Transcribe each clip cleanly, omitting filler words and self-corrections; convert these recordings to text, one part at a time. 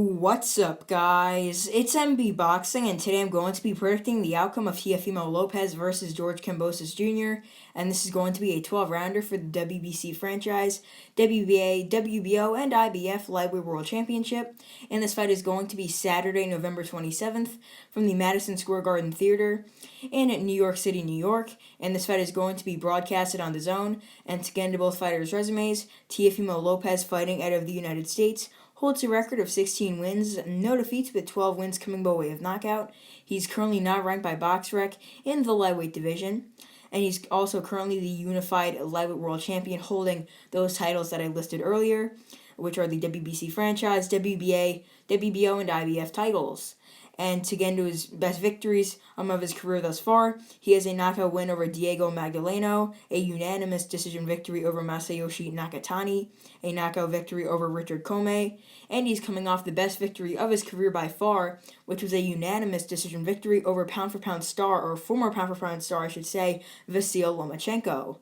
What's up, guys? It's MB Boxing, and today I'm going to be predicting the outcome of Teofimo Lopez versus George Kambosos Jr., and this is going to be a 12-rounder for the WBC Franchise, WBA, WBO, and IBF Lightweight World Championship, and this fight is going to be Saturday, November 27th, from the Madison Square Garden Theater in New York City, New York, and this fight is going to be broadcasted on DAZN, and to get into both fighters' resumes, Teofimo Lopez, fighting out of the United States, holds a record of 16 wins, no defeats, with 12 wins coming by way of knockout. He's currently not ranked by BoxRec in the lightweight division, and he's also currently the unified lightweight world champion, holding those titles that I listed earlier, which are the WBC Franchise, WBA, WBO, and IBF titles. And to get into his best victories of his career thus far, he has a knockout win over Diego Magdaleno, a unanimous decision victory over Masayoshi Nakatani, a knockout victory over Richard Comey, and he's coming off the best victory of his career by far, which was a unanimous decision victory over pound-for-pound star, or former pound-for-pound star, I should say, Vasyl Lomachenko.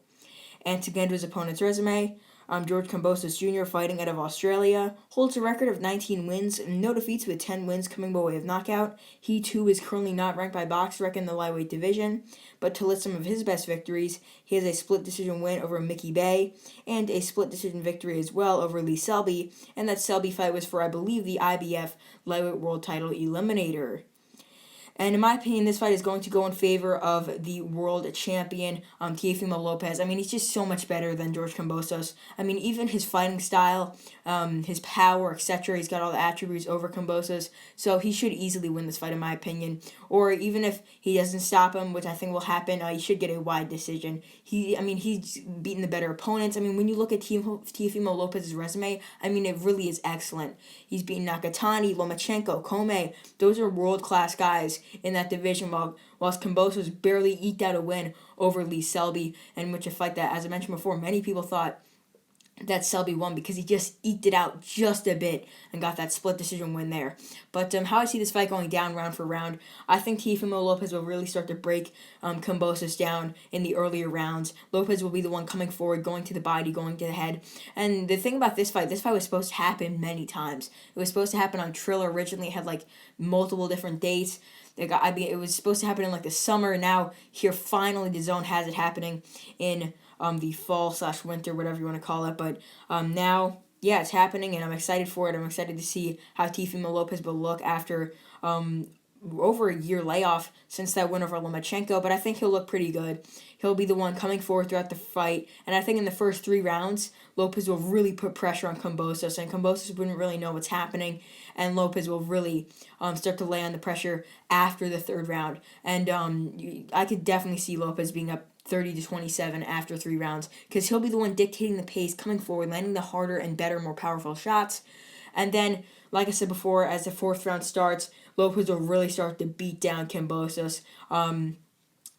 And to get into his opponent's resume, George Kambosos Jr., fighting out of Australia, holds a record of 19 wins, no defeats, with 10 wins coming by way of knockout. He too is currently not ranked by BoxRec in the lightweight division, but to list some of his best victories, he has a split decision win over Mickey Bay, and a split decision victory as well over Lee Selby, and that Selby fight was for, I believe, the IBF lightweight world title eliminator. And in my opinion, this fight is going to go in favor of the world champion, Teofimo Lopez. I mean, he's just so much better than George Kambosos. I mean, even his fighting style, his power, etc., he's got all the attributes over Kambosos. So he should easily win this fight, in my opinion. Or even if he doesn't stop him, which I think will happen, he should get a wide decision. He's beaten the better opponents. I mean, when you look at Teofimo Lopez's resume, I mean, it really is excellent. He's beaten Nakatani, Lomachenko, Comey. Those are world-class guys in that division, whilst Kambosos barely eked out a win over Lee Selby, in which a fight that, as I mentioned before, many people thought that Selby won because he just eked it out just a bit and got that split decision win there. But how I see this fight going down round for round, I think Teofimo Lopez will really start to break Kambosos down in the earlier rounds. Lopez will be the one coming forward, going to the body, going to the head. And the thing about this fight was supposed to happen many times. It was supposed to happen on Triller originally. It had multiple different dates. It was supposed to happen in the summer. Now here finally DAZN has it happening in the fall/winter, whatever you want to call it. But now, yeah, it's happening, and I'm excited for it. I'm excited to see how Teofimo Lopez will look after over a year layoff since that win over Lomachenko, but I think he'll look pretty good. He'll be the one coming forward throughout the fight, and I think in the first 3 rounds, Lopez will really put pressure on Kambosos, and Kambosos wouldn't really know what's happening, and Lopez will really start to lay on the pressure after the 3rd round, and I could definitely see Lopez being up 30-27 after 3 rounds, because he'll be the one dictating the pace, coming forward, landing the harder and better, more powerful shots, and then, like I said before, as the 4th round starts, Lopez will really start to beat down Kambosos,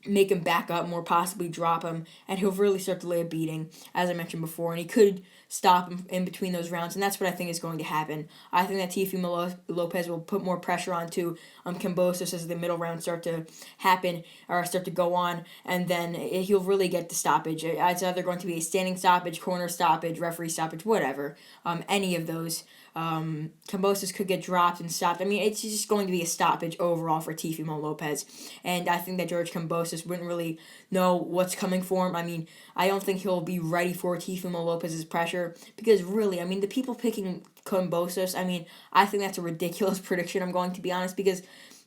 make him back up more, possibly drop him, and he'll really start to lay a beating, as I mentioned before, and he could stop him in between those rounds, and that's what I think is going to happen. I think that Teofimo Lopez will put more pressure onto Kambosos as the middle rounds start to happen, or start to go on, and then he'll really get the stoppage. It's either going to be a standing stoppage, corner stoppage, referee stoppage, whatever, any of those. Kambosos could get dropped and stopped. I mean, it's just going to be a stoppage overall for Teofimo Lopez. And I think that George Kambosos wouldn't really know what's coming for him. I mean, I don't think he'll be ready for Teofimo Lopez's pressure. Because really, I mean, the people picking Kambosos, I mean, I think that's a ridiculous prediction, I'm going to be honest. Because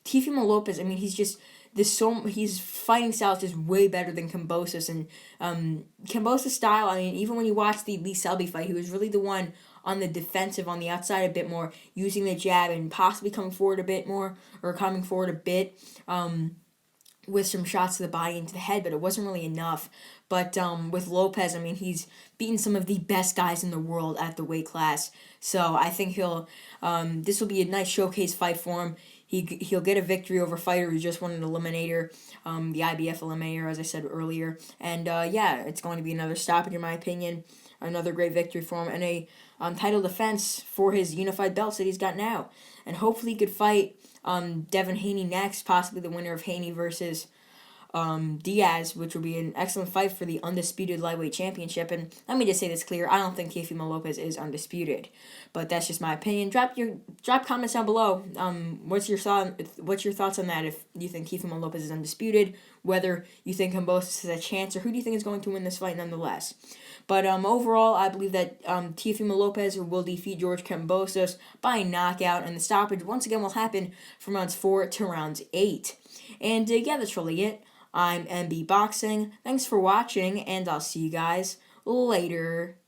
Teofimo Lopez, I mean, he's just... his fighting style is just way better than Kambosos. And Kambosos' style, I mean, even when you watch the Lee Selby fight, he was really the one on the defensive, on the outside a bit more, using the jab and possibly coming forward a bit more, or coming forward a bit with some shots to the body and to the head, but it wasn't really enough. But with Lopez, I mean, he's beaten some of the best guys in the world at the weight class, so I think this will be a nice showcase fight for him. He'll get a victory over a fighter who just won an eliminator, the IBF eliminator, as I said earlier. And yeah, it's going to be another stoppage, in my opinion. Another great victory for him, and a title defense for his unified belts that he's got now. And hopefully he could fight Devin Haney next, possibly the winner of Haney versus Diaz, which would be an excellent fight for the undisputed lightweight championship. And let me just say this clear: I don't think Teofimo Lopez is undisputed, but that's just my opinion. Drop comments down below. What's your thoughts on that? If you think Teofimo Lopez is undisputed, whether you think Kambosos has a chance, or who do you think is going to win this fight nonetheless? But overall, I believe that Teofimo Lopez will defeat George Kambosos by knockout, and the stoppage once again will happen from rounds 4 to rounds 8. And yeah, that's really it. I'm MB Boxing. Thanks for watching, and I'll see you guys later.